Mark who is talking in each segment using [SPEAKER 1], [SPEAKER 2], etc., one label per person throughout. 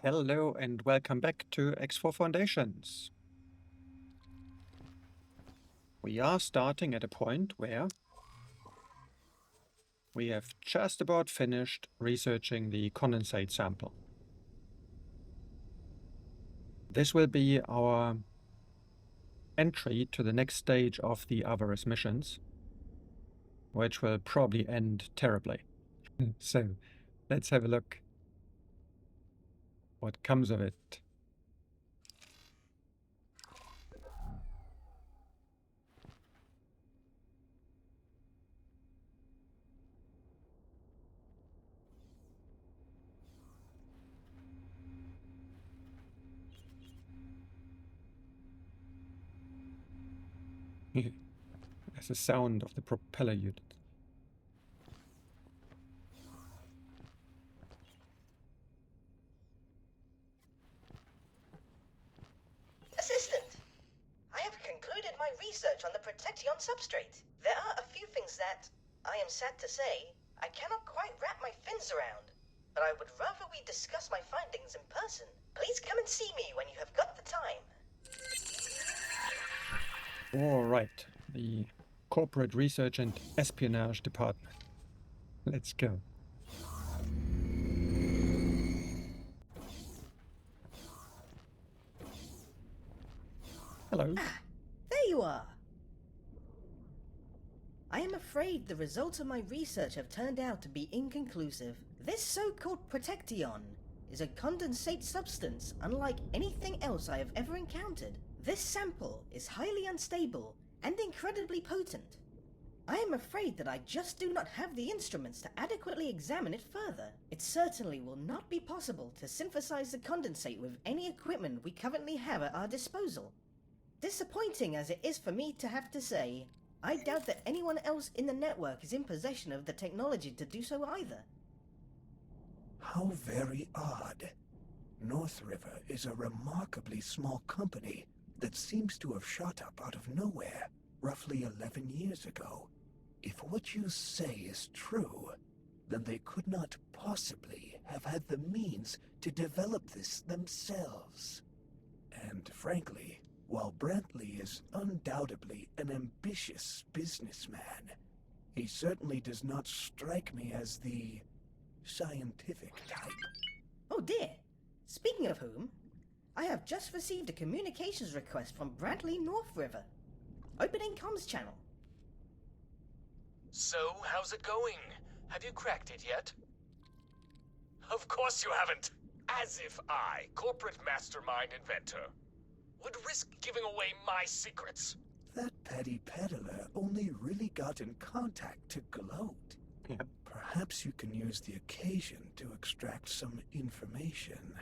[SPEAKER 1] Hello and welcome back to X4 Foundations. We are starting at a point where we have just about finished researching the condensate sample. This will be our entry to the next stage of the Avarice missions, which will probably end terribly. So let's have a look what comes of it. There's the sound of the propeller unit.
[SPEAKER 2] Assistant, I have concluded my research on the Protectyon substrate. There are a few things that, I am sad to say, I cannot quite wrap my fins around. But I would rather we discuss my findings in person. Please come and see me when you have got the time.
[SPEAKER 1] All right, the Corporate Research and Espionage Department. Let's go. Hello.
[SPEAKER 2] There you are. I am afraid the results of my research have turned out to be inconclusive. This so-called Protectyon is a condensate substance unlike anything else I have ever encountered. This sample is highly unstable and incredibly potent. I am afraid that I just do not have the instruments to adequately examine it further. It certainly will not be possible to synthesize the condensate with any equipment we currently have at our disposal. Disappointing as it is for me to have to say, I doubt that anyone else in the network is in possession of the technology to do so either.
[SPEAKER 3] How very odd. North River is a remarkably small company that seems to have shot up out of nowhere roughly 11 years ago. If what you say is true, then they could not possibly have had the means to develop this themselves. And frankly, while Brantley is undoubtedly an ambitious businessman, he certainly does not strike me as the scientific type.
[SPEAKER 2] Oh dear. Speaking of whom, I have just received a communications request from Brantley North River. Opening comms channel.
[SPEAKER 4] So, how's it going? Have you cracked it yet? Of course you haven't! As if I, corporate mastermind inventor, would risk giving away my secrets.
[SPEAKER 3] That petty peddler only really got in contact to gloat.
[SPEAKER 1] Yep.
[SPEAKER 3] Perhaps you can use the occasion to extract some information.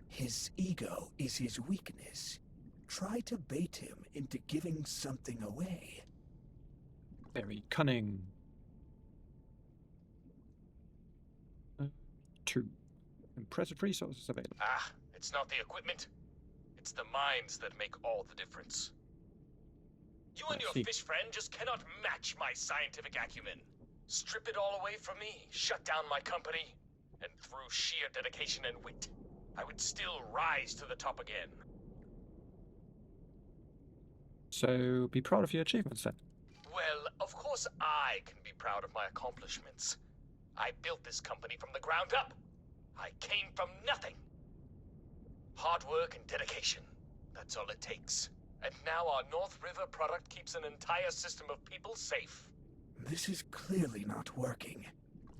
[SPEAKER 3] His ego is his weakness. Try to bait him into giving something away.
[SPEAKER 1] Very cunning. 2. Impressive resources available.
[SPEAKER 4] Ah, it's not the equipment. It's the minds that make all the difference. You and
[SPEAKER 1] I
[SPEAKER 4] your
[SPEAKER 1] see.
[SPEAKER 4] fish friend just cannot match my scientific acumen. Strip it all away from me, shut down my company, and through sheer dedication and wit, I would still rise to the top again.
[SPEAKER 1] So be proud of your achievements then.
[SPEAKER 4] Well, of course I can be proud of my accomplishments. I built this company from the ground up. I came from nothing. Hard work and dedication. That's all it takes. And now our North River product keeps an entire system of people safe.
[SPEAKER 3] This is clearly not working.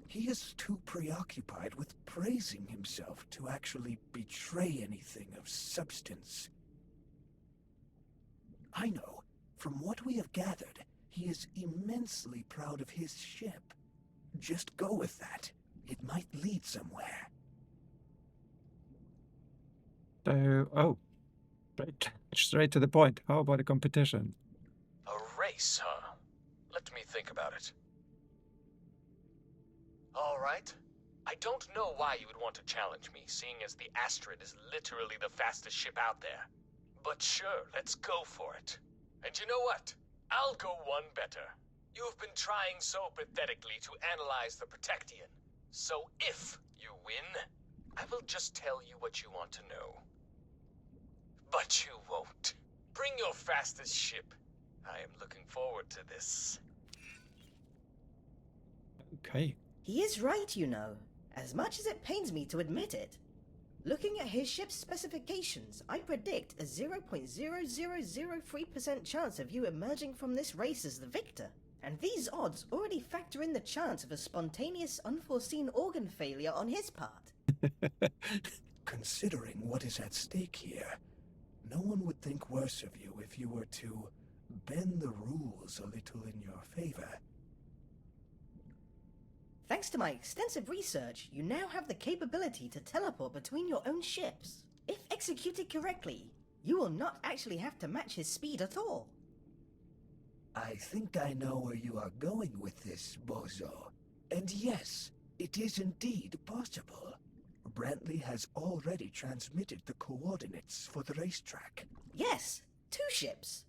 [SPEAKER 3] He is too preoccupied with praising himself to actually betray anything of substance. I know, from what we have gathered, he is immensely proud of his ship. Just go with that. It might lead somewhere.
[SPEAKER 1] So, straight to the point. How about a competition?
[SPEAKER 4] A race, huh? Let me think about it. All right. I don't know why you would want to challenge me, seeing as the Astrid is literally the fastest ship out there. But sure, let's go for it. And you know what? I'll go one better. You've been trying so pathetically to analyze the Protectyon. So if you win, I will just tell you what you want to know. But you won't. Bring your fastest ship. I am looking forward to this.
[SPEAKER 1] Okay.
[SPEAKER 2] He is right, you know, as much as it pains me to admit it. Looking at his ship's specifications, I predict a 0.0003% chance of you emerging from this race as the victor. And these odds already factor in the chance of a spontaneous, unforeseen organ failure on his part.
[SPEAKER 3] Considering what is at stake here, no one would think worse of you if you were to bend the rules a little in your favor.
[SPEAKER 2] Thanks to my extensive research, you now have the capability to teleport between your own ships. If executed correctly, you will not actually have to match his speed at all.
[SPEAKER 3] I think I know where you are going with this, Bozo. And yes, it is indeed possible. Brantley has already transmitted the coordinates for the racetrack.
[SPEAKER 2] Yes, 2 ships.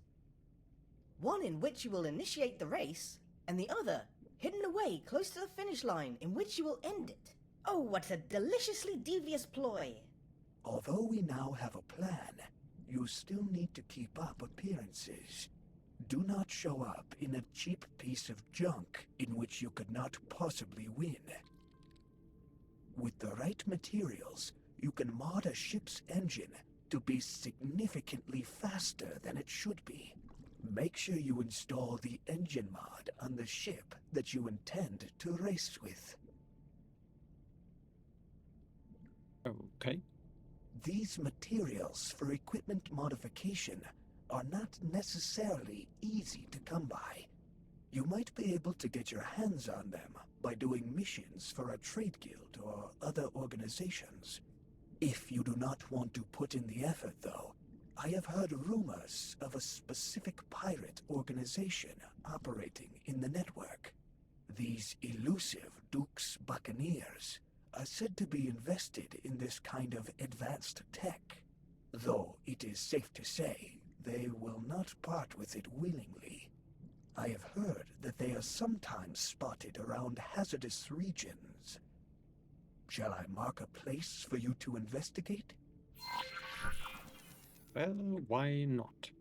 [SPEAKER 2] One in which you will initiate the race, and the other hidden away close to the finish line in which you will end it. Oh, what a deliciously devious ploy.
[SPEAKER 3] Although we now have a plan, you still need to keep up appearances. Do not show up in a cheap piece of junk in which you could not possibly win. With the right materials, you can mod a ship's engine to be significantly faster than it should be. Make sure you install the engine mod on the ship that you intend to race with.
[SPEAKER 1] Okay.
[SPEAKER 3] These materials for equipment modification are not necessarily easy to come by. You might be able to get your hands on them by doing missions for a trade guild or other organizations. If you do not want to put in the effort, though, I have heard rumors of a specific pirate organization operating in the network. These elusive Duke's Buccaneers are said to be invested in this kind of advanced tech, though it is safe to say they will not part with it willingly. I have heard that they are sometimes spotted around hazardous regions. Shall I mark a place for you to investigate?
[SPEAKER 1] Well, why not?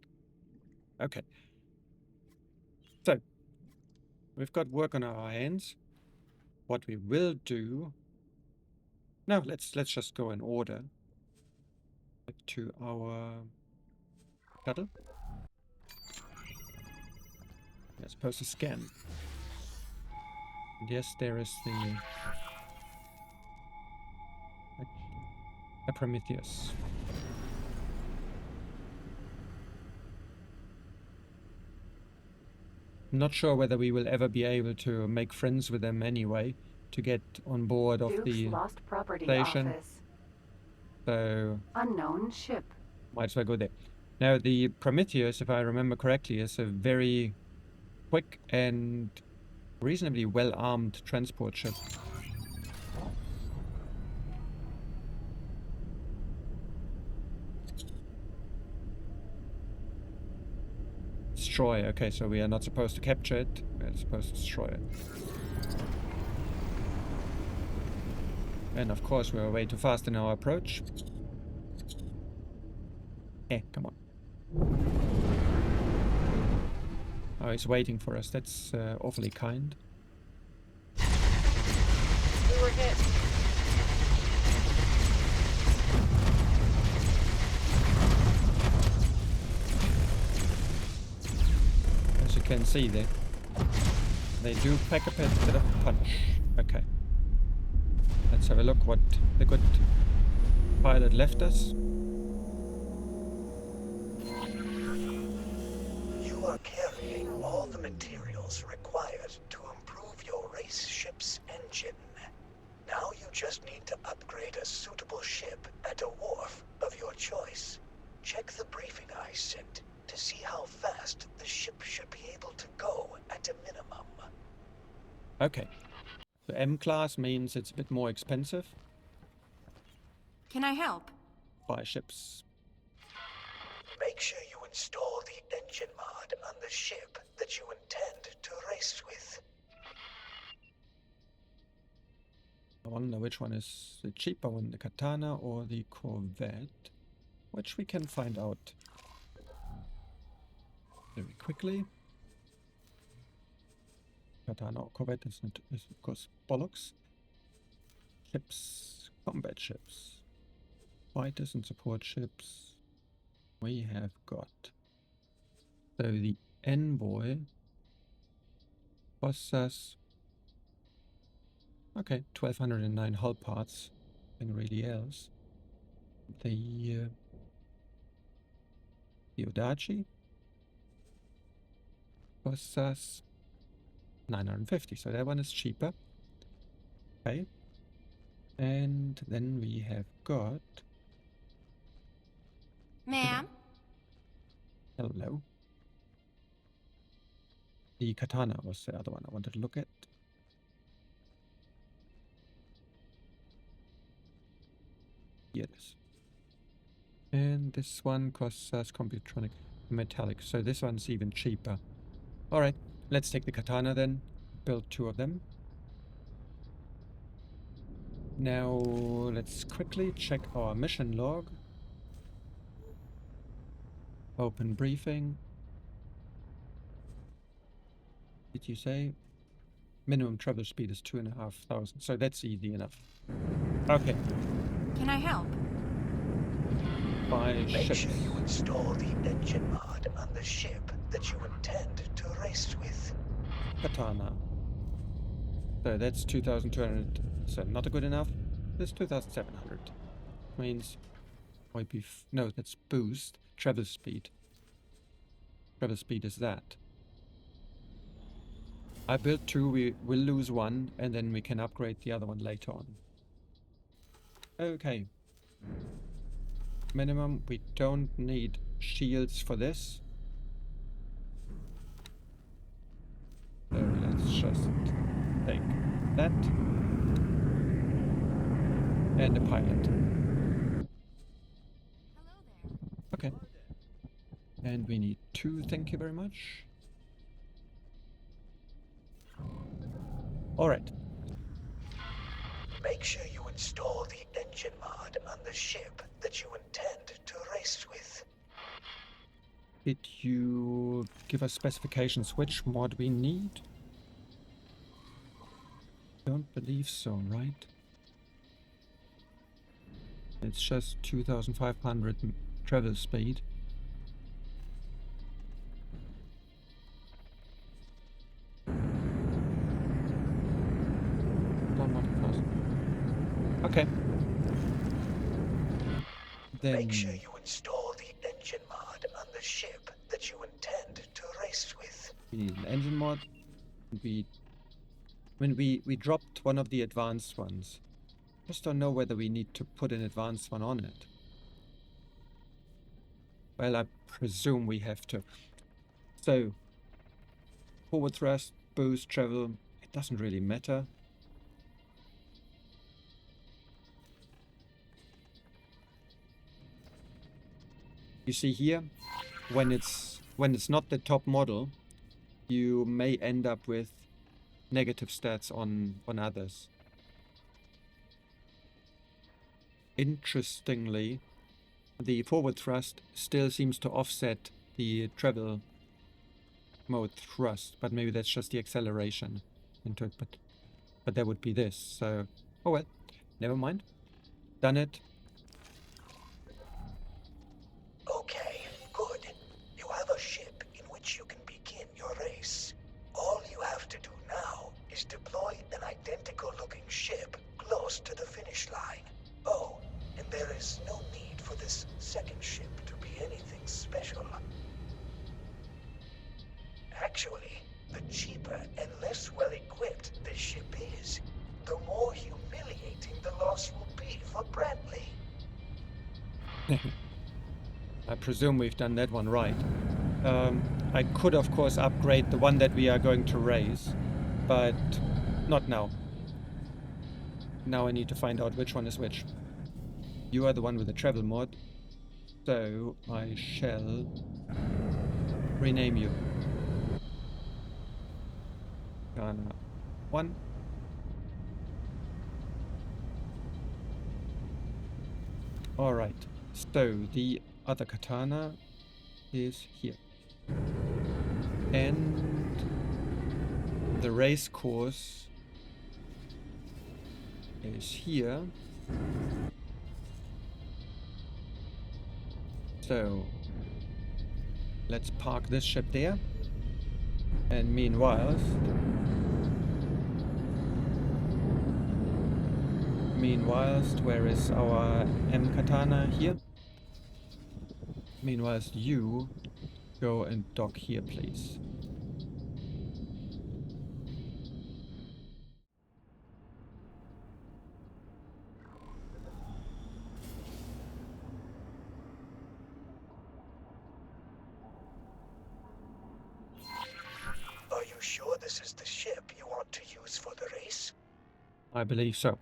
[SPEAKER 1] Okay. So, we've got work on our hands. What we will do... No, let's just go in order. Back to our shuttle. We're supposed to scan. And yes, there is the... a Prometheus. Not sure whether we will ever be able to make friends with them anyway to get on board of
[SPEAKER 5] Duke's
[SPEAKER 1] the
[SPEAKER 5] lost property
[SPEAKER 1] station.
[SPEAKER 5] office.
[SPEAKER 1] So
[SPEAKER 5] Unknown ship.
[SPEAKER 1] might as well go there. Now the Prometheus, if I remember correctly, is a very quick and reasonably well-armed transport ship. Destroy. Okay, so we are not supposed to capture it. We're supposed to destroy it. And of course, we are way too fast in our approach. Come on. Oh, he's waiting for us. That's awfully kind.
[SPEAKER 5] We were hit.
[SPEAKER 1] As you can see, they do pack a bit of punch. Okay. Let's have a look what the good pilot left us.
[SPEAKER 3] You are carrying all the materials required to improve your race ship's engine. Now you just need to upgrade a suitable ship at a wharf of your choice. Check the briefing I sent to see how fast the ship should be able to go at a minimum.
[SPEAKER 1] Okay. So M-class means it's a bit more expensive.
[SPEAKER 5] Can I help?
[SPEAKER 1] Buy ships.
[SPEAKER 3] Make sure you install the engine mod on the ship that you intend to race with.
[SPEAKER 1] I wonder which one is the cheaper one, the katana or the corvette, which we can find out very quickly. Katana or corvette is of course bollocks. Ships, combat ships, fighters and support ships. We have got. So the Envoy costs us, okay, 1209 hull parts. Nothing really else. The Odachi costs us 950, so that one is cheaper. Okay. And then we have got...
[SPEAKER 5] Ma'am?
[SPEAKER 1] Hello. The katana was the other one I wanted to look at. Here it is. And this one costs us computronic metallic, so this one's even cheaper. Alright, let's take the katana then. Build 2 of them. Now let's quickly check our mission log. Open briefing. Did you say? Minimum travel speed is 2,500, so that's easy enough. Okay.
[SPEAKER 5] Can I help?
[SPEAKER 1] Buy
[SPEAKER 3] Make
[SPEAKER 1] ships.
[SPEAKER 3] sure you install the engine mod on the ship that you intend to race with.
[SPEAKER 1] Katana. So that's 2,200. So not good enough. This 2,700. Means might be no, that's boost. Travel speed. Travel speed is that. I built 2, we will lose 1, and then we can upgrade the other one later on. Okay. Minimum, we don't need shields for this. So let's just take that. And a pilot.
[SPEAKER 5] Hello there.
[SPEAKER 1] Okay. And we need 2, thank you very much. Alright.
[SPEAKER 3] Make sure you install the engine mod on the ship that you intend to race with.
[SPEAKER 1] Did you give us specifications which mod we need? Don't believe so, right? It's just 2,500 travel speed. Okay. Then
[SPEAKER 3] Make sure you install the engine mod on the ship that you intend to race with.
[SPEAKER 1] we need an engine mod. When we dropped one of the advanced ones. Just don't know whether we need to put an advanced one on it. Well, I presume we have to. So, forward thrust, boost, travel, it doesn't really matter. You see here, when it's not the top model, you may end up with negative stats on others. Interestingly, the forward thrust still seems to offset the travel mode thrust, but maybe that's just the acceleration into it, but that would be this, so oh well, never mind. Done it.
[SPEAKER 3] Okay, good. You have a ship in which you can begin your race. All you have to do now is deploy an identical looking ship close to the finish line. Oh, and there is no need for this second ship to be anything special. Actually, the cheaper and less well equipped the ship is, the more humiliating the loss will be for Bradley.
[SPEAKER 1] I presume we've done that one right. I could of course upgrade the one that we are going to raise, but not now. Now I need to find out which one is which. You are the one with the travel mod, so I shall rename you. Ghana 1. Alright, so the other katana is here. And the race course is here. So let's park this ship there. And meanwhile, where is our M katana here? Meanwhile, you go and dock here, please.
[SPEAKER 3] Are you sure this is the ship you want to use for the race?
[SPEAKER 1] I believe so.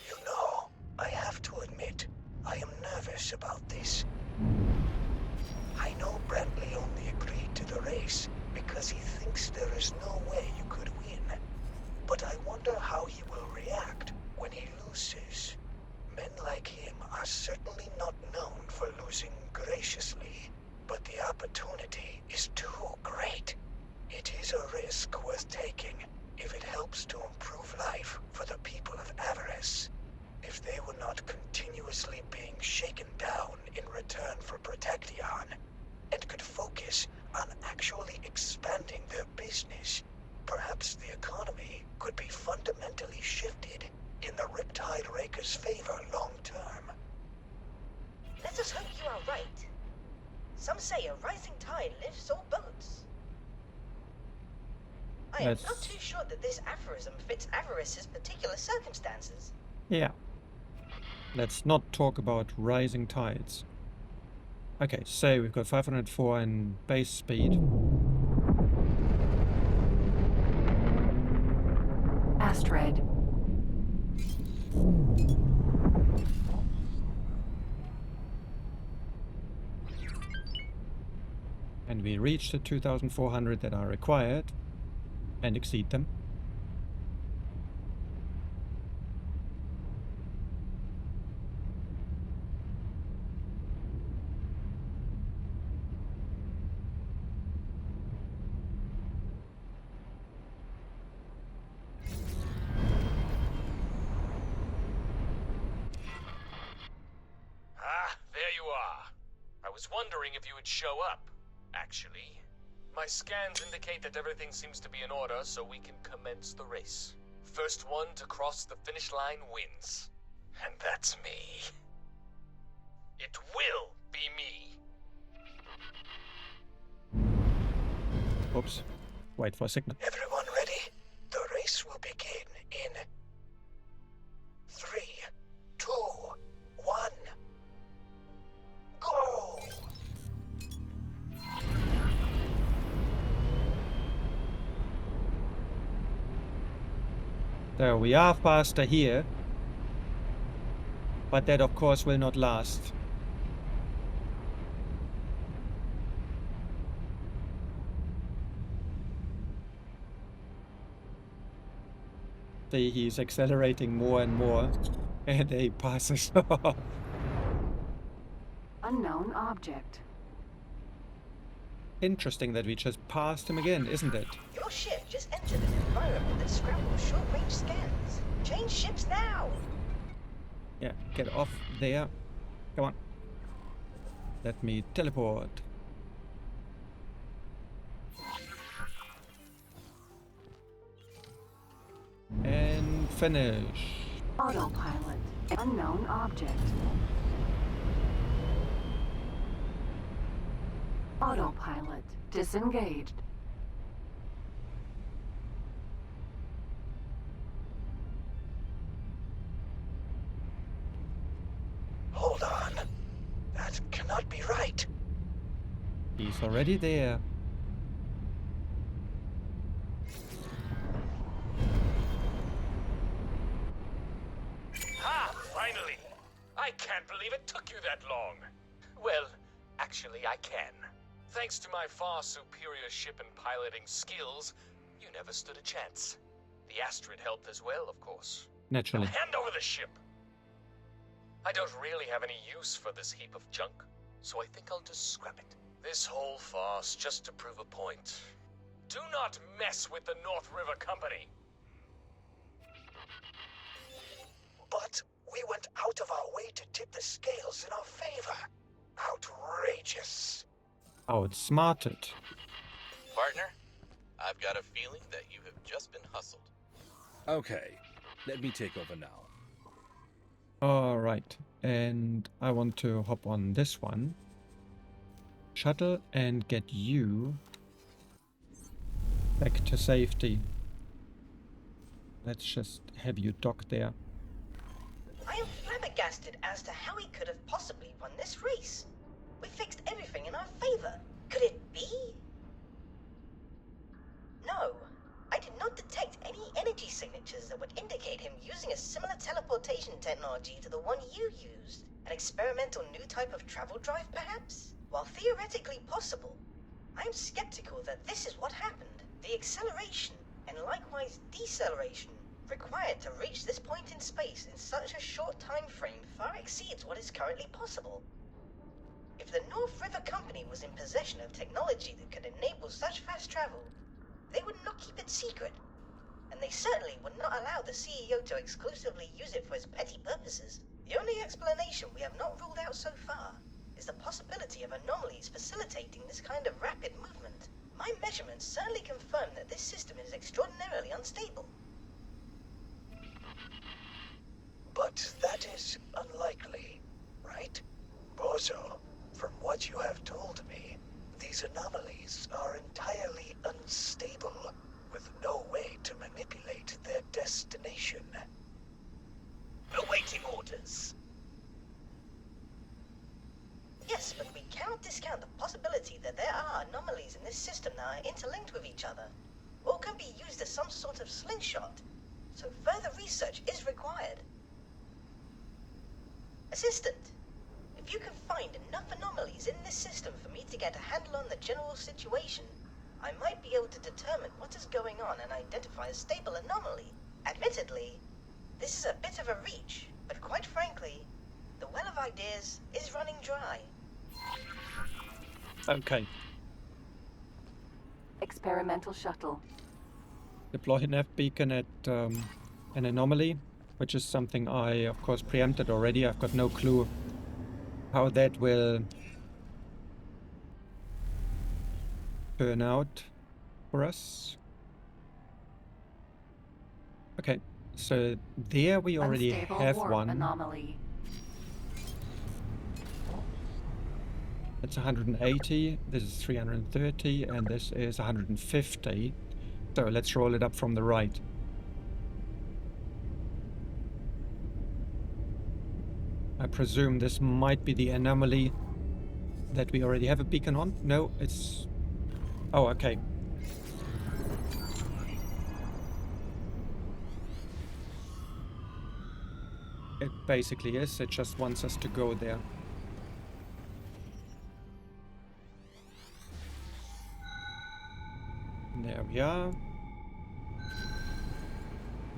[SPEAKER 3] You know, I have to admit, I am nervous about this. I know Brantley only agreed to the race because he thinks there is no way you could win. But I wonder how he will react when he loses. Men like him are certainly not known for losing graciously, but the opportunity is too great. It is a risk worth taking if it helps to improve life for the people of Avarice. If they were not continuously being shaken down in return for Protectyon, and could focus on actually expanding their business, perhaps the economy could be fundamentally shifted in the Riptide Raker's favor long term.
[SPEAKER 2] Let us hope you are right. Some say a rising tide lifts all boats. I am not too sure that this aphorism fits Avarice's particular circumstances.
[SPEAKER 1] Yeah. Let's not talk about rising tides. Okay, so we've got 504 in base speed.
[SPEAKER 6] Astrid.
[SPEAKER 1] And we reach the 2,400 that are required and exceed them.
[SPEAKER 4] Ah, there you are. I was wondering if you would show up, actually. My scans indicate that everything seems to be in order, so we can commence the race. First one to cross the finish line wins. And that's me. It will be me.
[SPEAKER 1] Oops. Wait for a signal.
[SPEAKER 3] Everyone ready? The race will begin in 3, 2, 1. Go!
[SPEAKER 1] So we are faster here, but that of course will not last. See, he's accelerating more and more, and he passes.
[SPEAKER 6] Unknown object.
[SPEAKER 1] Interesting that we just passed him again, isn't it?
[SPEAKER 2] Your ship just entered an environment that scrambles short-range scans. Change ships now!
[SPEAKER 1] Yeah, get off there. Come on. Let me teleport. And finish.
[SPEAKER 6] Autopilot. Unknown object. Autopilot disengaged.
[SPEAKER 3] Hold on. That cannot be right.
[SPEAKER 1] He's already there.
[SPEAKER 4] Ha! Finally! I can't believe it took you that long. Well, actually I can. Thanks to my far superior ship and piloting skills, you never stood a chance. The Astrid helped as well, of course.
[SPEAKER 1] Naturally.
[SPEAKER 4] Now hand over the ship. I don't really have any use for this heap of junk, so I think I'll just scrap it. This whole farce just to prove a point. Do not mess with the North River Company.
[SPEAKER 3] But we went out of our way to tip the scales in our favor. Outrageous.
[SPEAKER 1] Outsmarted.
[SPEAKER 7] Partner, I've got a feeling that you have just been hustled.
[SPEAKER 8] Okay, let me take over now.
[SPEAKER 1] Alright, and I want to hop on this one. Shuttle and get you back to safety. Let's just have you dock there.
[SPEAKER 2] I am flabbergasted as to how he could have possibly won this race. We fixed everything in our favor. Could it be? No, I did not detect any energy signatures that would indicate him using a similar teleportation technology to the one you used. An experimental new type of travel drive, perhaps? While theoretically possible, I am skeptical that this is what happened. The acceleration, and likewise deceleration, required to reach this point in space in such a short time frame far exceeds what is currently possible. If the North River Company was in possession of technology that could enable such fast travel, they would not keep it secret, and they certainly would not allow the CEO to exclusively use it for his petty purposes. The only explanation we have not ruled out so far is the possibility of anomalies facilitating this kind of rapid movement. My measurements certainly confirm that this system is extraordinarily unstable.
[SPEAKER 3] But that is unlikely, right? Bozo, from what you have told me, these anomalies are entirely unstable, with no way to manipulate their destination.
[SPEAKER 4] Awaiting orders.
[SPEAKER 2] Yes, but we cannot discount the possibility that there are anomalies in this system that are interlinked with each other, or can be used as some sort of slingshot, so further research is required. Assistant, if you can find enough anomalies in this system for me to get a handle on the general situation, I might be able to determine what is going on and identify a stable anomaly. Admittedly, this is a bit of a reach, but quite frankly, the well of ideas is running dry.
[SPEAKER 1] Okay.
[SPEAKER 6] Experimental shuttle.
[SPEAKER 1] Deploy a nav beacon at an anomaly, which is something I, of course, preempted already. I've got no clue how that will turn out for us. Okay, so there we already
[SPEAKER 6] Unstable
[SPEAKER 1] have
[SPEAKER 6] warp
[SPEAKER 1] one.
[SPEAKER 6] anomaly.
[SPEAKER 1] It's 180, this is 330, and this is 150. So let's roll it up from the right. I presume this might be the anomaly that we already have a beacon on. No, it's... Oh, okay. It basically is, it just wants us to go there. There we are.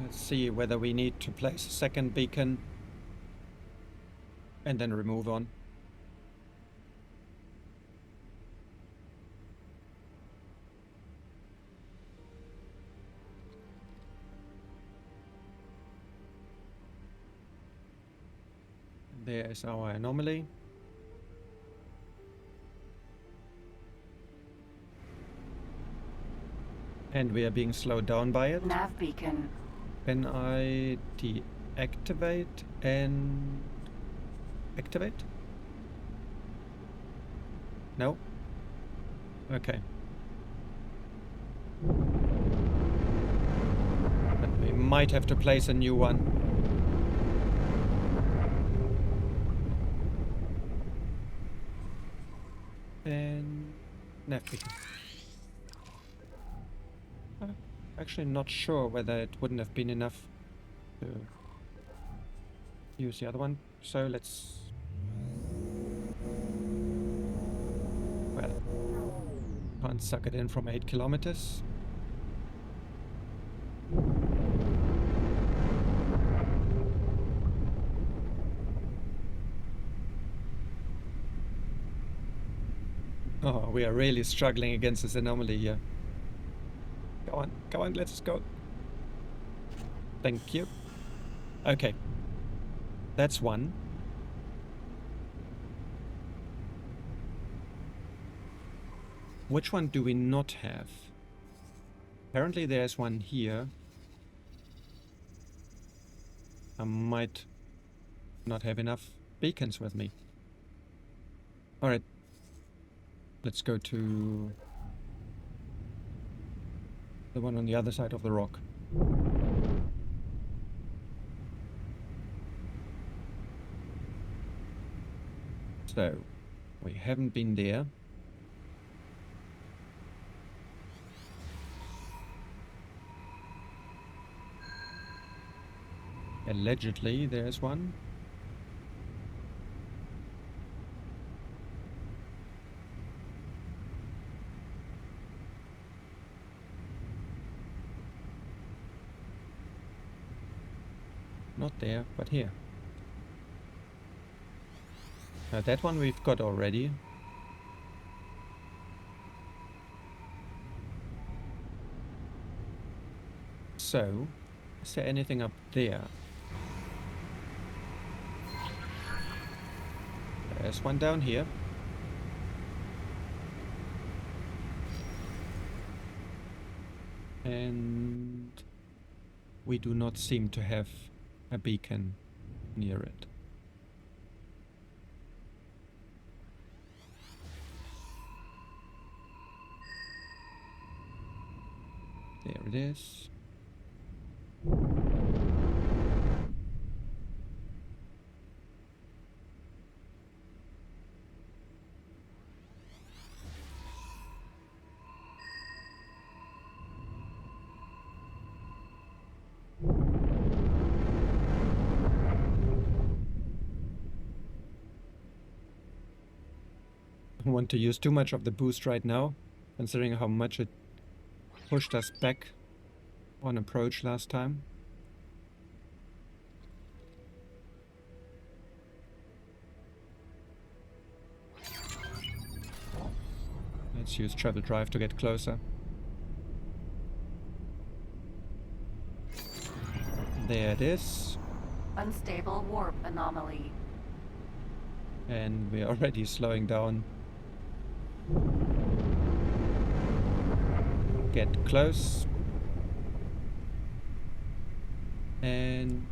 [SPEAKER 1] Let's see whether we need to place a second beacon and then remove on. There's our anomaly. And we are being slowed down by it.
[SPEAKER 6] Nav beacon.
[SPEAKER 1] Can I deactivate and activate? No? Okay. But we might have to place a new one. And nav beacon. Actually not sure whether it wouldn't have been enough to use the other one. So let's... Well, can't suck it in from 8 kilometers. Oh, we are really struggling against this anomaly here. Go on, let us go. Thank you. Okay. That's one. Which one do we not have? Apparently there's one here. I might not have enough beacons with me. Alright. Let's go to the one on the other side of the rock. So, we haven't been there. Allegedly, there's one. Not there, but here. Now that one we've got already. So, is there anything up there? There's one down here. And we do not seem to have a beacon near it. There it is. I don't want to use too much of the boost right now, considering how much it pushed us back on approach last time. Let's use travel drive to get closer. There it is.
[SPEAKER 6] Unstable warp anomaly.
[SPEAKER 1] And we're already slowing down. Get close. And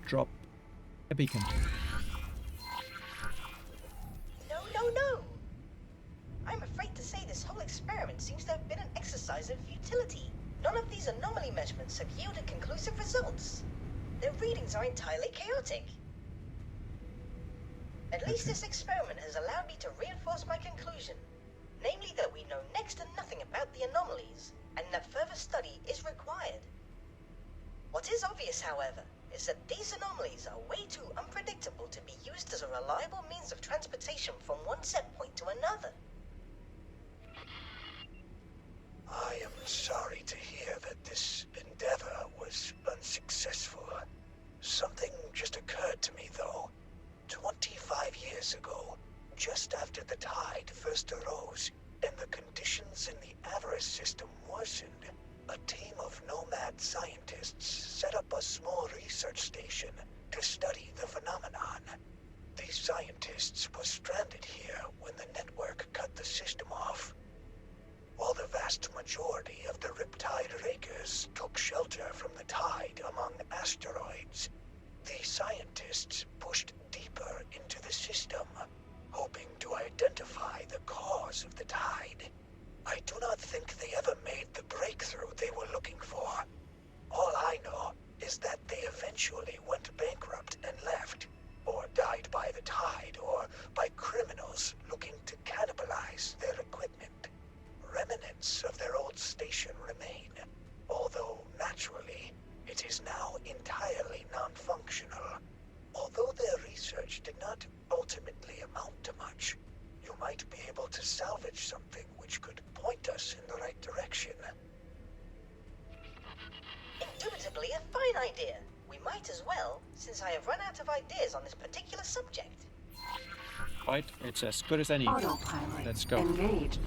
[SPEAKER 1] drop a beacon.
[SPEAKER 2] No! I'm afraid to say this whole experiment seems to have been an exercise in futility. None of these anomaly measurements have yielded conclusive results. Their readings are entirely chaotic. At least this experiment has allowed me to reinforce my conclusion, namely that we know next to nothing about the anomalies, and that further study is required. What is obvious, however, is that these anomalies are way too unpredictable to be used as a reliable means of transportation from one set point to another.
[SPEAKER 3] I am sorry to hear that this endeavor was unsuccessful. Something just occurred to me, though. 25 years ago, just after the tide first arose and the conditions in the Avarice system worsened, a team of nomad scientists set up a small research station to study the phenomenon. These scientists were stranded here when the network cut the system off. While the vast majority of the Riptide Rakers took shelter from the tide among asteroids, the scientists pushed deeper into the system, hoping to identify the cause of the tide. I do not think they ever made the breakthrough they were looking for. All I know is that they eventually went bankrupt and left, or died by the tide, or by criminals looking to cannibalize their equipment. Remnants of their old station remain, although naturally it is now entirely non-functional. Although their research did not ultimately amount to much, you might be able to salvage something which could point us in the right direction.
[SPEAKER 2] Indubitably a fine idea. We might as well, since I have run out of ideas on this particular subject.
[SPEAKER 1] Right, it's as good as any.
[SPEAKER 6] Autopilot
[SPEAKER 1] Let's go.
[SPEAKER 6] engaged.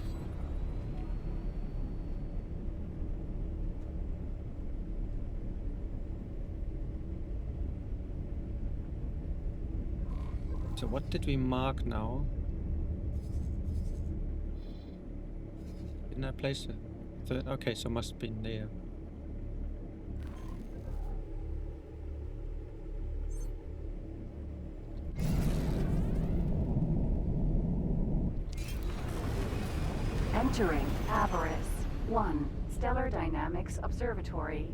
[SPEAKER 1] So what did we mark now? Didn't I place it? Okay, so must be there.
[SPEAKER 6] Entering Avarice 1 Stellar Dynamics Observatory.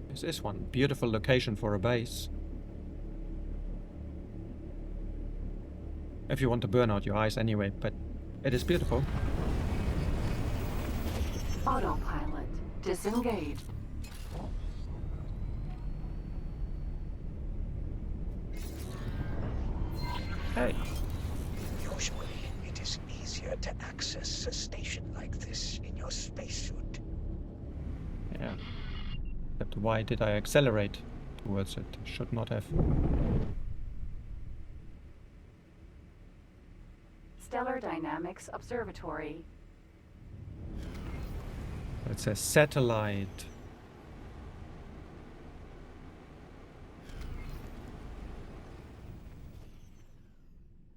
[SPEAKER 1] This is one beautiful location for a base. If you want to burn out your eyes anyway, but it is beautiful.
[SPEAKER 6] Autopilot disengaged.
[SPEAKER 1] Hey.
[SPEAKER 3] Usually, it is easier to access a station like this in your spacesuit.
[SPEAKER 1] Yeah. But why did I accelerate towards it? Should not have.
[SPEAKER 6] Stellar Dynamics Observatory.
[SPEAKER 1] It says satellite.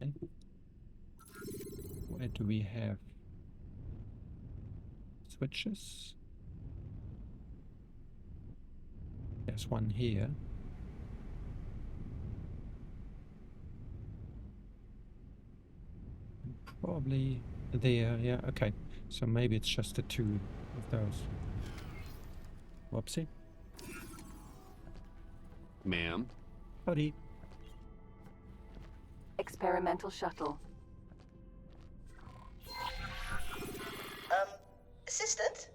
[SPEAKER 1] Okay. Where do we have switches? There's one here. Probably there, yeah, okay. So maybe it's just the two of those. Whoopsie.
[SPEAKER 9] Ma'am?
[SPEAKER 1] Howdy.
[SPEAKER 6] Experimental shuttle.
[SPEAKER 2] Assistant?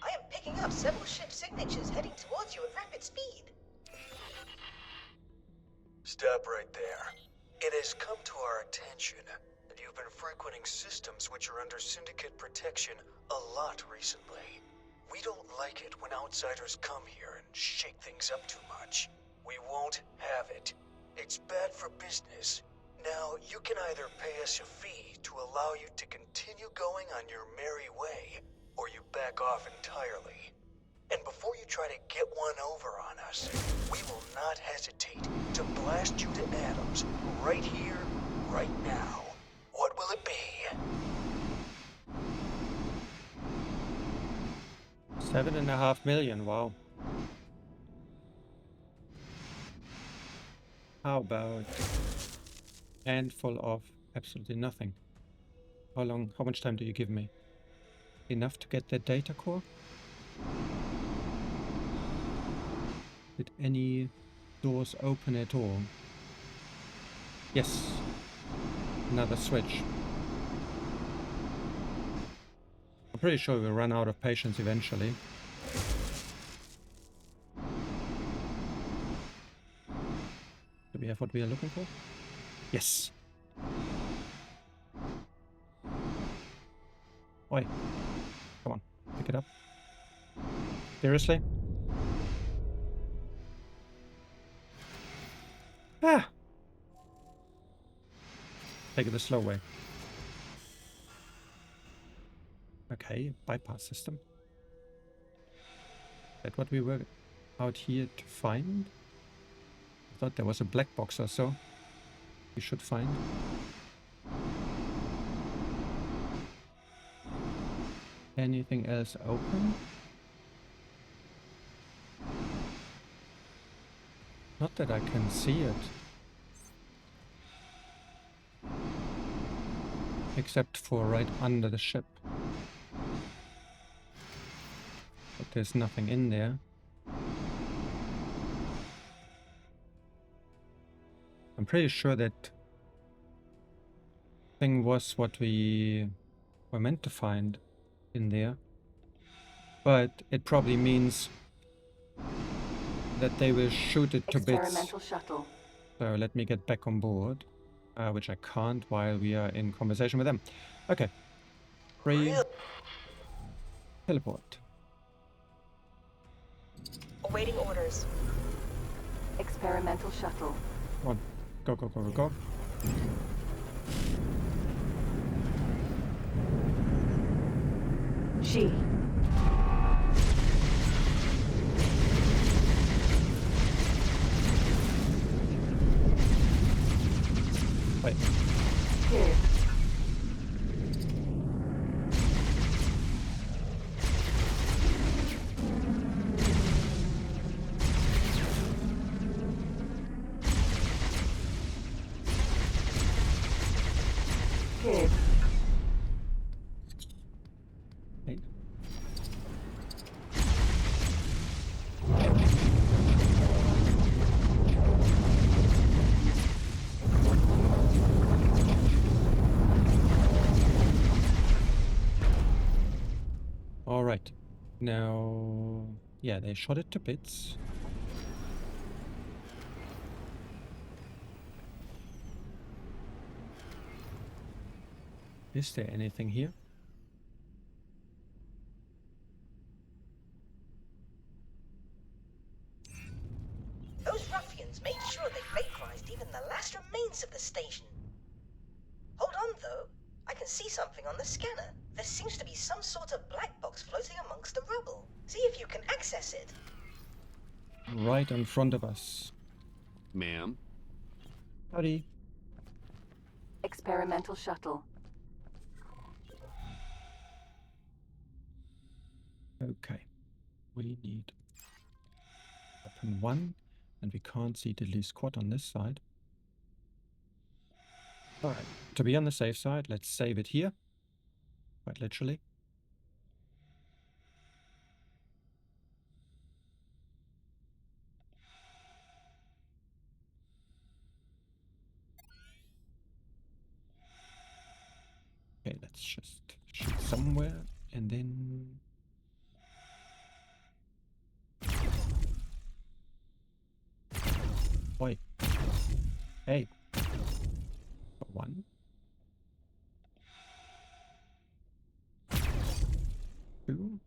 [SPEAKER 2] I am picking up several ship signatures heading towards you at rapid speed.
[SPEAKER 10] Stop right there. It has come to our attention that you've been frequenting systems which are under Syndicate protection a lot recently. We don't like it when outsiders come here and shake things up too much. We won't have it. It's bad for business. Now, you can either pay us a fee to allow you to continue going on your merry way, or you back off entirely. And before you try to get one over on us, we will not hesitate to blast you to atoms right here, right now. What will it be?
[SPEAKER 1] 7.5 million, wow. How about handful of absolutely nothing? How much time do you give me? Enough to get that data core? Did any doors open at all? Yes. Another switch. I'm pretty sure we'll run out of patience eventually. Do we have what we are looking for? Yes. Oi. Come on. Pick it up. Seriously? Ah! Take it the slow way. Okay, bypass system. Is that what we were out here to find? I thought there was a black box or so we should find. Anything else open? Not that I can see it. Except for right under the ship. But there's nothing in there. I'm pretty sure that thing was what we were meant to find in there. But it probably means that they will shoot it to bits.
[SPEAKER 6] Experimental shuttle.
[SPEAKER 1] So let me get back on board. Which I can't while we are in conversation with them. Okay. Teleport.
[SPEAKER 9] Awaiting orders.
[SPEAKER 6] Experimental shuttle.
[SPEAKER 1] Come on. Go, go, go, go, go.
[SPEAKER 6] She.
[SPEAKER 1] Wait.
[SPEAKER 6] Here. Kid.
[SPEAKER 1] Wait. All right. Now, yeah, they shot it to bits. Is there anything here?
[SPEAKER 2] Those ruffians made sure they vaporized even the last remains of the station. Hold on, though. I can see something on the scanner. There seems to be some sort of black box floating amongst the rubble. See if you can access it.
[SPEAKER 1] Right in front of us.
[SPEAKER 8] Ma'am?
[SPEAKER 1] Howdy.
[SPEAKER 6] Experimental shuttle.
[SPEAKER 1] Okay. We need weapon 1, and we can't see the least squad on this side. Alright, to be on the safe side, let's save it here. Quite literally. Okay, let's just shoot somewhere, and then... Oi. Hey. 1. 2.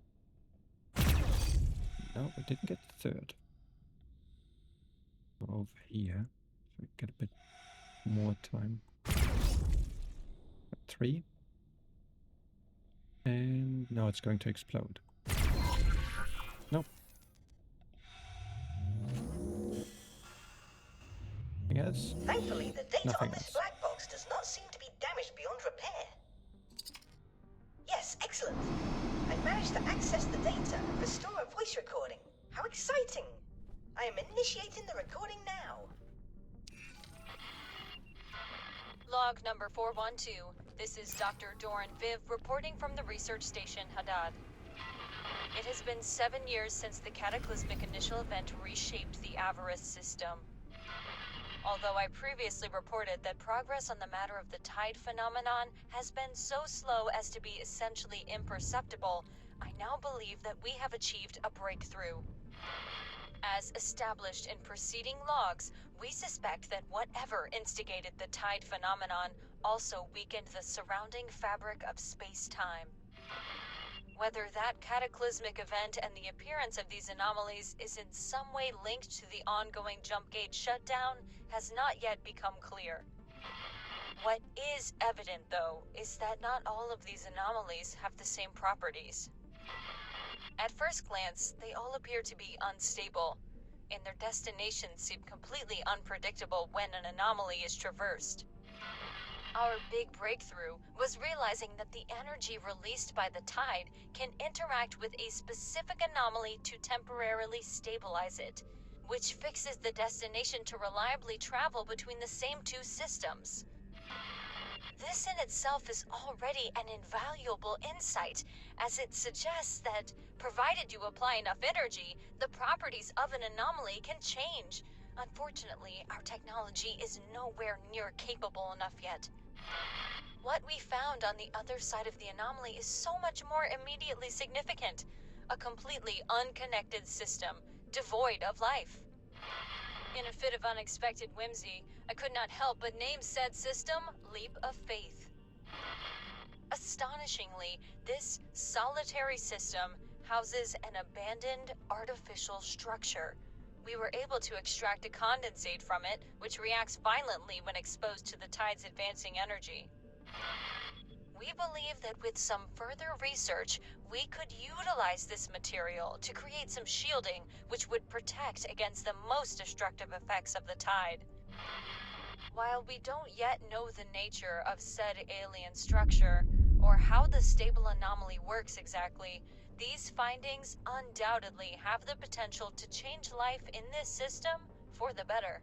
[SPEAKER 1] No, we didn't get the 3rd. Over here, so we get a bit more time. 3. And now it's going to explode. Nope. Anything else?
[SPEAKER 2] Thankfully, the data
[SPEAKER 1] Nothing
[SPEAKER 2] on this
[SPEAKER 1] else.
[SPEAKER 2] black box does not seem to be damaged beyond repair. Yes, excellent. I managed to access the data and restore a voice recording. How exciting! I am initiating the recording now.
[SPEAKER 11] Log number 412. This is Dr. Doran Viv reporting from the research station Haddad. It has been 7 years since the cataclysmic initial event reshaped the Avarice system. Although I previously reported that progress on the matter of the tide phenomenon has been so slow as to be essentially imperceptible, I now believe that we have achieved a breakthrough. As established in preceding logs, we suspect that whatever instigated the tide phenomenon also weakened the surrounding fabric of space-time. Whether that cataclysmic event and the appearance of these anomalies is in some way linked to the ongoing jump gate shutdown has not yet become clear. What is evident, though, is that not all of these anomalies have the same properties. At first glance, they all appear to be unstable, and their destinations seem completely unpredictable when an anomaly is traversed. Our big breakthrough was realizing that the energy released by the tide can interact with a specific anomaly to temporarily stabilize it, which fixes the destination to reliably travel between the same two systems. This in itself is already an invaluable insight, as it suggests that, provided you apply enough energy, the properties of an anomaly can change. Unfortunately, our technology is nowhere near capable enough yet. What we found on the other side of the anomaly is so much more immediately significant. A completely unconnected system, devoid of life. In a fit of unexpected whimsy, I could not help but name said system Leap of Faith. Astonishingly, this solitary system houses an abandoned artificial structure. We were able to extract a condensate from it, which reacts violently when exposed to the tide's advancing energy. We believe that with some further research, we could utilize this material to create some shielding which would protect against the most destructive effects of the tide. While we don't yet know the nature of said alien structure, or how the stable anomaly works exactly, these findings undoubtedly have the potential to change life in this system for the better.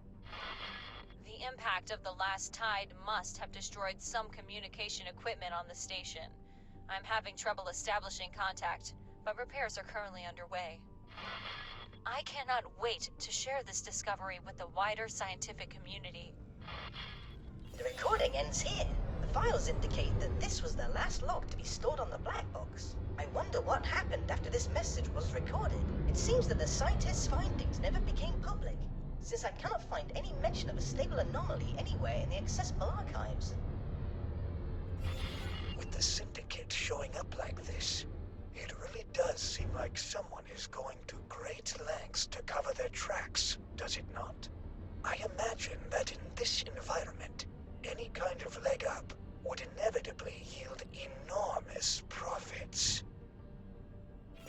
[SPEAKER 11] The impact of the last tide must have destroyed some communication equipment on the station. I'm having trouble establishing contact, but repairs are currently underway. I cannot wait to share this discovery with the wider scientific community.
[SPEAKER 2] The recording ends here. The files indicate that this was the last log to be stored on the black box. I wonder what happened after this message was recorded. It seems that the scientists' findings never became public, since I cannot find any mention of a stable anomaly anywhere in the accessible archives.
[SPEAKER 3] With the Syndicate showing up like this, it really does seem like someone is going to great lengths to cover their tracks, does it not? I imagine that in this environment, any kind of leg up would inevitably yield enormous profits.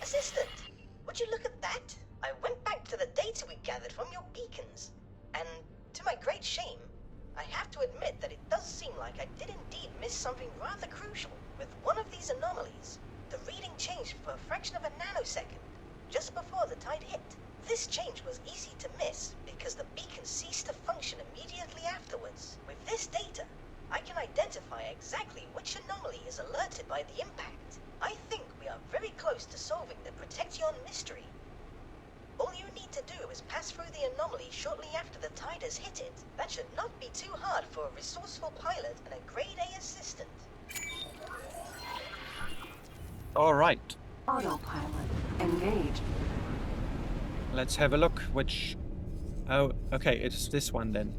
[SPEAKER 2] Assistant, would you look at that? I went back to the data we gathered from your beacons, and to my great shame, I have to admit that it does seem like I did indeed miss something rather crucial with one of these anomalies. The reading changed for a fraction of a nanosecond, just before the tide hit. This change was easy to miss because the beacon ceased to function immediately afterwards. With this data, I can identify exactly which anomaly is alerted by the impact. I think we are very close to solving the Protectyon mystery. All you need to do is pass through the anomaly shortly after the tide has hit it. That should not be too hard for a resourceful pilot and a grade A assistant.
[SPEAKER 1] All right.
[SPEAKER 6] Autopilot engaged.
[SPEAKER 1] Let's have a look. Which... Oh, okay, it's this one then.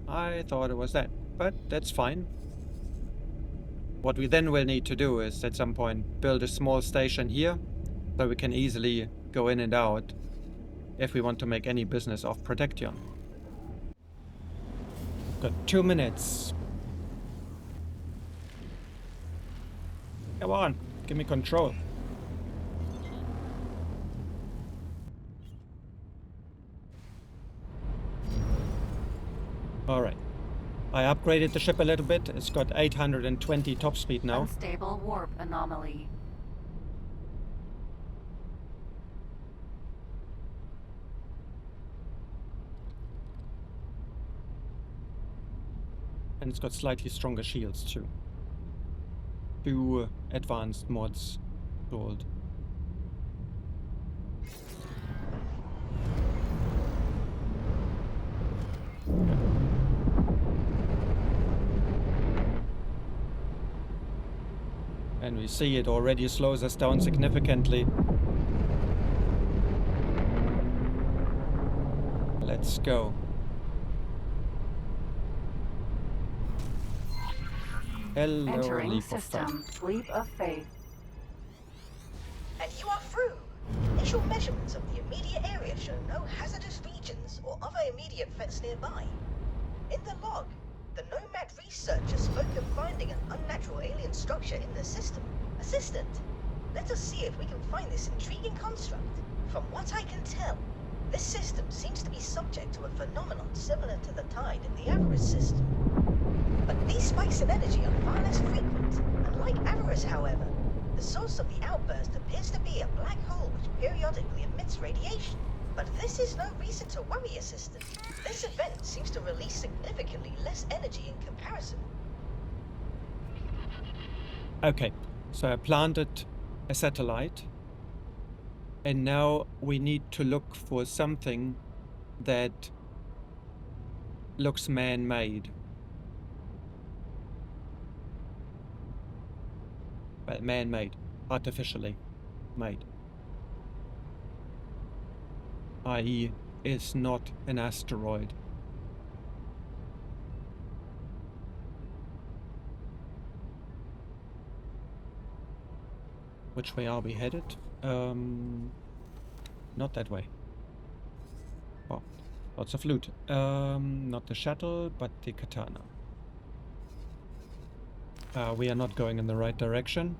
[SPEAKER 1] I thought it was that, but that's fine. What we then will need to do is at some point build a small station here so we can easily go in and out if we want to make any business of Protectyon. Got 2 minutes. Come on, give me control. Alright. I upgraded the ship a little bit. It's got 820 top speed now.
[SPEAKER 6] Unstable warp anomaly.
[SPEAKER 1] And it's got slightly stronger shields too. 2 advanced mods installed. And we see it already slows us down significantly. Let's go. Hello,
[SPEAKER 6] Entering
[SPEAKER 1] leap of
[SPEAKER 6] system.
[SPEAKER 1] faith.
[SPEAKER 6] Leap of faith.
[SPEAKER 2] And you are through. Initial measurements of the immediate area show no hazardous regions or other immediate threats nearby. In the log, the Nomad researcher spoke of finding an unnatural alien structure in the system. Assistant, let us see if we can find this intriguing construct. From what I can tell, this system seems to be subject to a phenomenon similar to the tide in the Avarice system. But these spikes in energy are far less frequent. Unlike Avarice, however, the source of the outburst appears to be a black hole which periodically emits radiation. But this is no reason to worry, Assistant. This event seems to release significantly less energy in comparison.
[SPEAKER 1] Okay, so I planted a satellite. And now we need to look for something that looks man-made. Well, man-made, artificially made. i.e. is not an asteroid. Which way are we headed? Not that way. Oh, lots of loot. Not the shuttle, but the katana. We are not going in the right direction.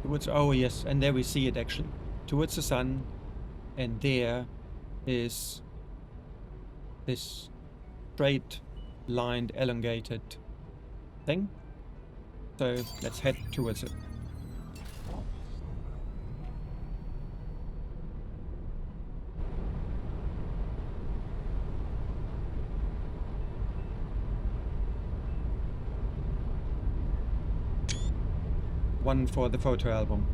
[SPEAKER 1] Towards, oh yes, and there we see it actually. Towards the sun, and there is this straight lined elongated thing. So let's head towards it. One for the photo album.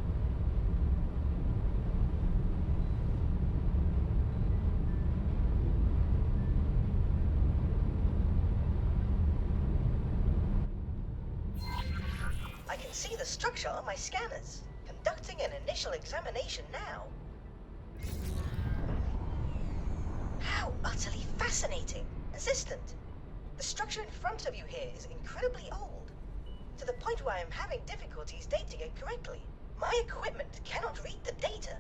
[SPEAKER 2] I can see the structure on my scanners. Conducting an initial examination now. How utterly fascinating. Assistant, the structure in front of you here is incredibly old, to the point where I am having difficulties dating it correctly. My equipment cannot read the data,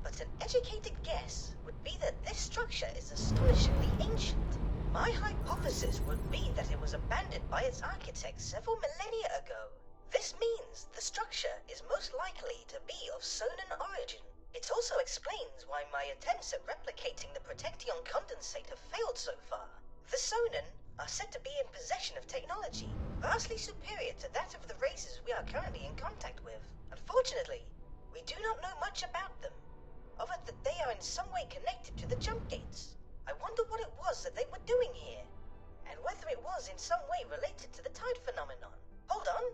[SPEAKER 2] but an educated guess would be that this structure is astonishingly ancient. My hypothesis would be that it was abandoned by its architects several millennia ago. This means the structure is most likely to be of Sonan origin. It also explains why my attempts at replicating the Protectyon condensate have failed so far. The Sonan are said to be in possession of technology vastly superior to that of the races we are currently in contact with. Unfortunately, we do not know much about them, other than they are in some way connected to the jump gates. I wonder what it was that they were doing here, and whether it was in some way related to the tide phenomenon. Hold on.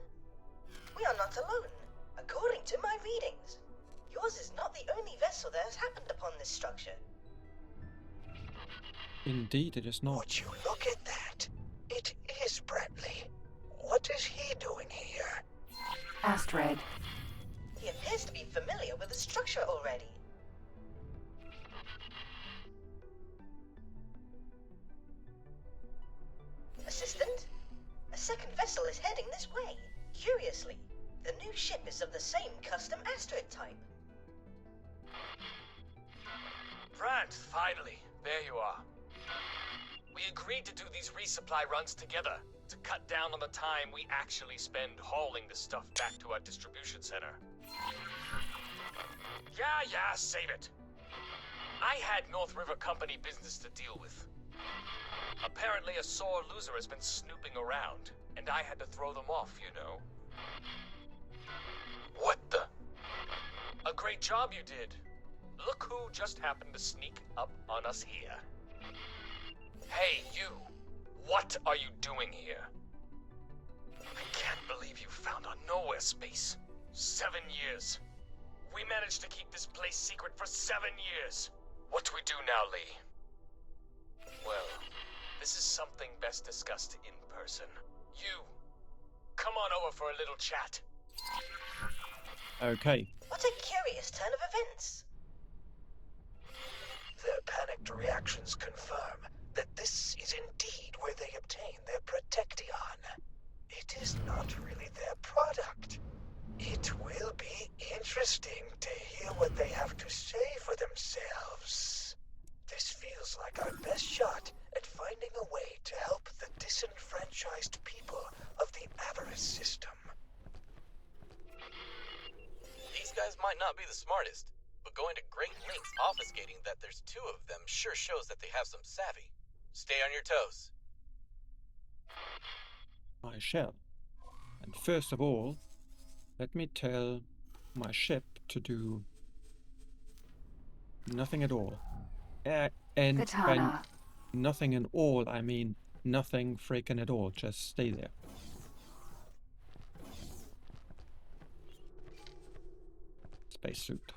[SPEAKER 2] We are not alone. According to my readings, yours is not the only vessel that has happened upon this structure.
[SPEAKER 1] Indeed, it is not.
[SPEAKER 3] Would you look at that? It is Bradley. What is he doing here?
[SPEAKER 6] Astrid.
[SPEAKER 2] He appears to be familiar with the structure already. Assistant? A second vessel is heading this way. Curiously, the new ship is of the same custom asteroid type.
[SPEAKER 4] Brant, finally, there you are. We agreed to do these resupply runs together to cut down on the time we actually spend hauling the stuff back to our distribution center. Yeah, save it. I had North River Company business to deal with. Apparently a sore loser has been snooping around, and I had to throw them off, you know. What the? A great job you did. Look who just happened to sneak up on us here. Hey, you! What are you doing here? I can't believe you found our nowhere space. 7 years. We managed to keep this place secret for 7 years. What do we do now, Lee? Well, this is something best discussed in person. You, come on over for a little chat.
[SPEAKER 1] Okay.
[SPEAKER 2] What a curious turn of events.
[SPEAKER 3] Their panicked reactions confirm that this is indeed where they obtain their Protectyon. It is not really their product. It will be interesting to hear what they have to say for themselves. This feels like our best shot at finding a way to help the disenfranchised people of the Avarice system.
[SPEAKER 7] These guys might not be the smartest, but going to great lengths obfuscating that there's two of them sure shows that they have some savvy. Stay on your toes.
[SPEAKER 1] I shall. And first of all, let me tell my ship to do nothing at all. And by
[SPEAKER 6] Katana.
[SPEAKER 1] nothing at all, I mean nothing freaking at all. Just stay there. Spacesuit.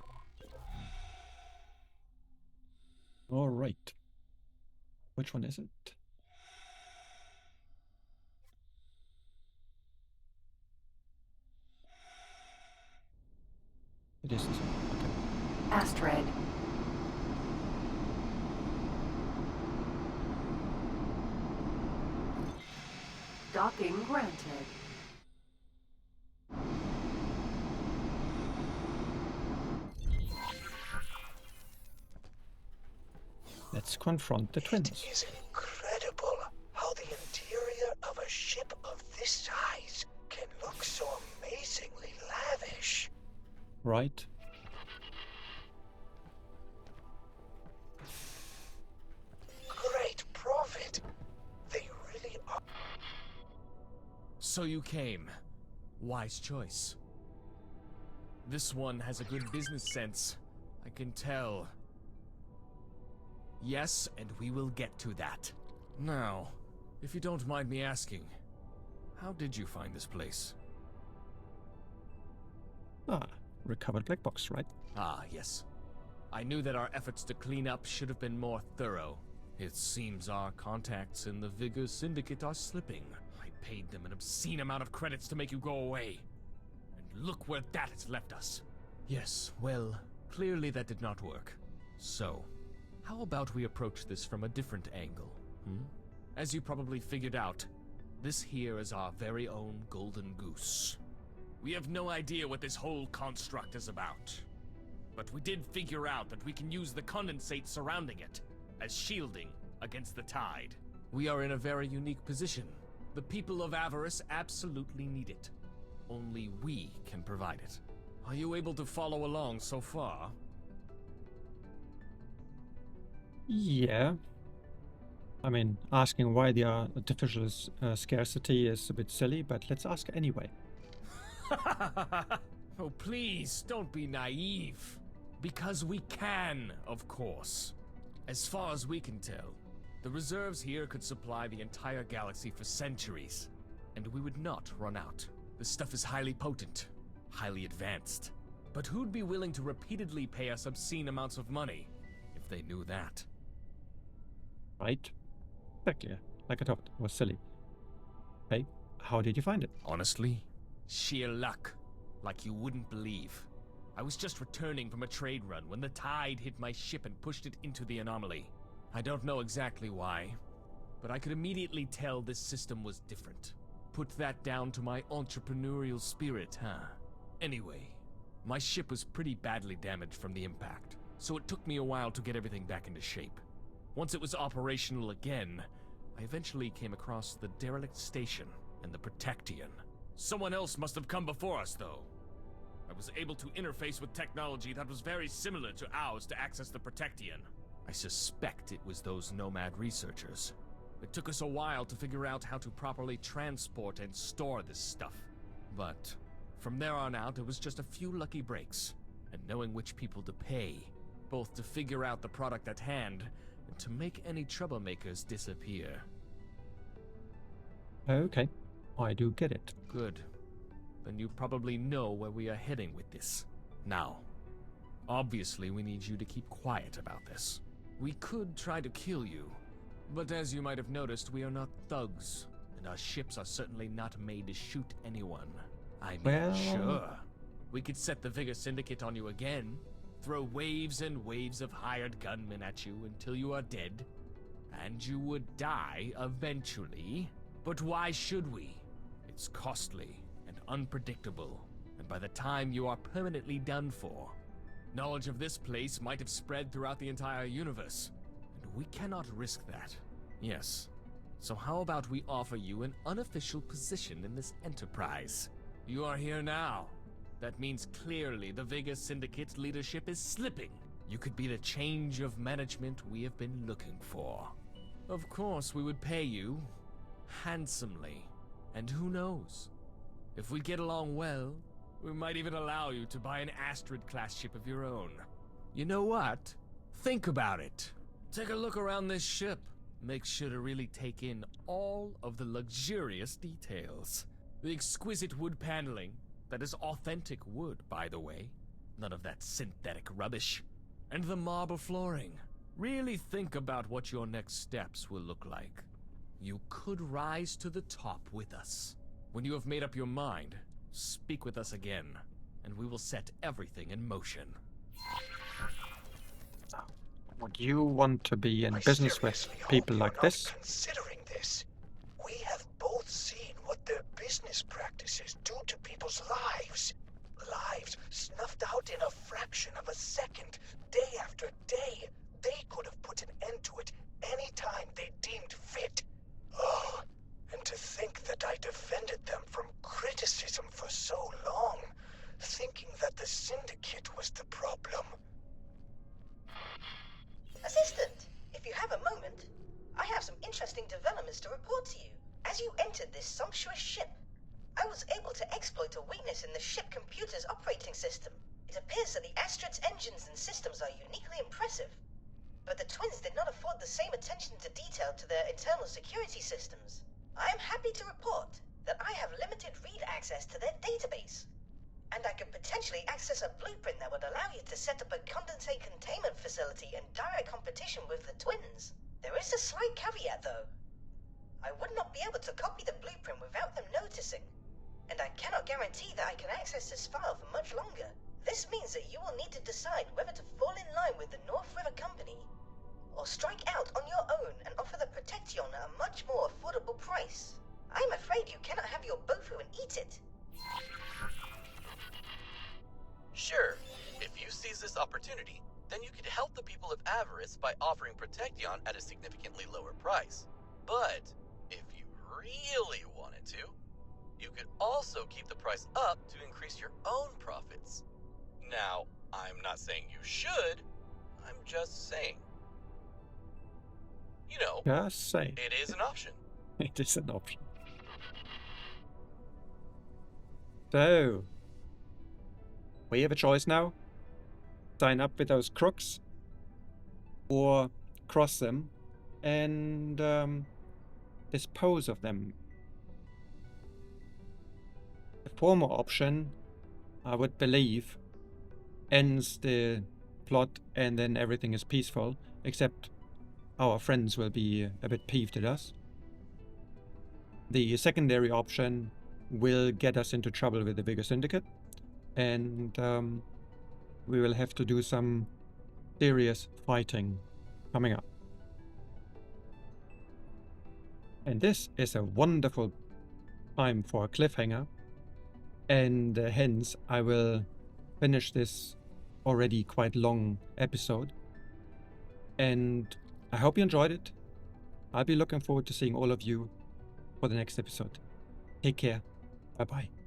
[SPEAKER 1] All right. Which one is it? It is this one. Okay.
[SPEAKER 6] Astrid. Docking granted.
[SPEAKER 1] Let's confront the twins.
[SPEAKER 10] It is incredible how the interior of a ship of this size can look so amazingly lavish.
[SPEAKER 1] Right.
[SPEAKER 10] Great profit. They really are.
[SPEAKER 9] So you came. Wise choice. This one has a good business sense. I can tell. Yes, and we will get to that. Now, if you don't mind me asking, how did you find this place?
[SPEAKER 1] Ah, recovered black box, right?
[SPEAKER 9] Ah, yes. I knew that our efforts to clean up should have been more thorough. It seems our contacts in the Vigor Syndicate are slipping. I paid them an obscene amount of credits to make you go away. And look where that has left us. Yes, well, clearly that did not work. So, how about we approach this from a different angle, As you probably figured out, this here is our very own golden goose. We have no idea what this whole construct is about. But we did figure out that we can use the condensate surrounding it as shielding against the tide. We are in a very unique position. The people of Avarice absolutely need it. Only we can provide it. Are you able to follow along so far?
[SPEAKER 1] Yeah. I mean, asking why the artificial scarcity is a bit silly, but let's ask anyway.
[SPEAKER 9] Oh, please, don't be naive. Because we can, of course. As far as we can tell, the reserves here could supply the entire galaxy for centuries, and we would not run out. The stuff is highly potent, highly advanced. But who'd be willing to repeatedly pay us obscene amounts of money if they knew that?
[SPEAKER 1] Right? Exactly. Like I thought, it was silly. Hey, how did you find it?
[SPEAKER 9] Honestly, sheer luck. Like you wouldn't believe. I was just returning from a trade run when the tide hit my ship and pushed it into the anomaly. I don't know exactly why, but I could immediately tell this system was different. Put that down to my entrepreneurial spirit, huh? Anyway, my ship was pretty badly damaged from the impact, so it took me a while to get everything back into shape. Once it was operational again, I eventually came across the derelict station and the Protectyon. Someone else must have come before us, though. I was able to interface with technology that was very similar to ours to access the Protectyon. I suspect it was those nomad researchers. It took us a while to figure out how to properly transport and store this stuff. But from there on out, it was just a few lucky breaks, and knowing which people to pay, both to figure out the product at hand and to make any troublemakers disappear.
[SPEAKER 1] Okay, I do get it.
[SPEAKER 9] Good. Then you probably know where we are heading with this. Now, obviously we need you to keep quiet about this. We could try to kill you, but as you might have noticed, we are not thugs, and our ships are certainly not made to shoot anyone. I mean,
[SPEAKER 1] Well...
[SPEAKER 9] sure, we could set the Vigor Syndicate on you again, throw waves and waves of hired gunmen at you until you are dead, and you would die eventually. But why should we? It's costly and unpredictable, and by the time you are permanently done for, knowledge of this place might have spread throughout the entire universe, and we cannot risk that. Yes, so how about we offer you an unofficial position in this enterprise? You are here now. That means clearly the Vigor Syndicate leadership is slipping. You could be the change of management we have been looking for. Of course, we would pay you handsomely, and who knows? If we get along well, we might even allow you to buy an Astrid-class ship of your own. You know what? Think about it. Take a look around this ship. Make sure to really take in all of the luxurious details. The exquisite wood paneling, that is authentic wood, by the way. None of that synthetic rubbish. And the marble flooring. Really think about what your next steps will look like. You could rise to the top with us. When you have made up your mind, speak with us again, and we will set everything in motion.
[SPEAKER 1] Would you want to be in business with people like this?
[SPEAKER 10] Considering this, we have both seen what their business practices do to people's lives. Lives snuffed out in a fraction of a second, day after day, They could have put an end to it any time they deemed fit. Oh, and to think that I defended them from criticism for so long, thinking that the Syndicate was the problem.
[SPEAKER 2] Assistant, if you have a moment, I have some interesting developments to report to you. As you entered this sumptuous ship, I was able to exploit a weakness in the ship computer's operating system. It appears that the Astrid's engines and systems are uniquely impressive, but the twins did not afford the same attention to detail to their internal security systems. I am happy to report that I have limited read access to their database, and I could potentially access a blueprint that would allow you to set up a condensate containment facility in direct competition with the twins. There is a slight caveat though. I would not be able to copy the blueprint without them noticing, and I cannot guarantee that I can access this file for much longer. This means that you will need to decide whether to fall in line with the North River Company, or strike out on your own and offer the Protectyon at a much more affordable price. I am afraid you cannot have your bofu and eat it.
[SPEAKER 7] Sure, if you seize this opportunity, then you could help the people of Avarice by offering Protectyon at a significantly lower price. But if you really wanted to, you could also keep the price up to increase your own profits. Now, I'm not saying you should, I'm just saying. You know,
[SPEAKER 1] Just say.
[SPEAKER 7] it is an option.
[SPEAKER 1] It is an option. So, we have a choice now. Sign up with those crooks, or cross them and dispose of them. The former option, I would believe, ends the plot and then everything is peaceful, except our friends will be a bit peeved at us. The secondary option will get us into trouble with the Vigor Syndicate, and we will have to do some serious fighting coming up. And this is a wonderful time for a cliffhanger, and hence I will finish this already quite long episode. And I hope you enjoyed it. I'll be looking forward to seeing all of you for the next episode. Take care. Bye bye.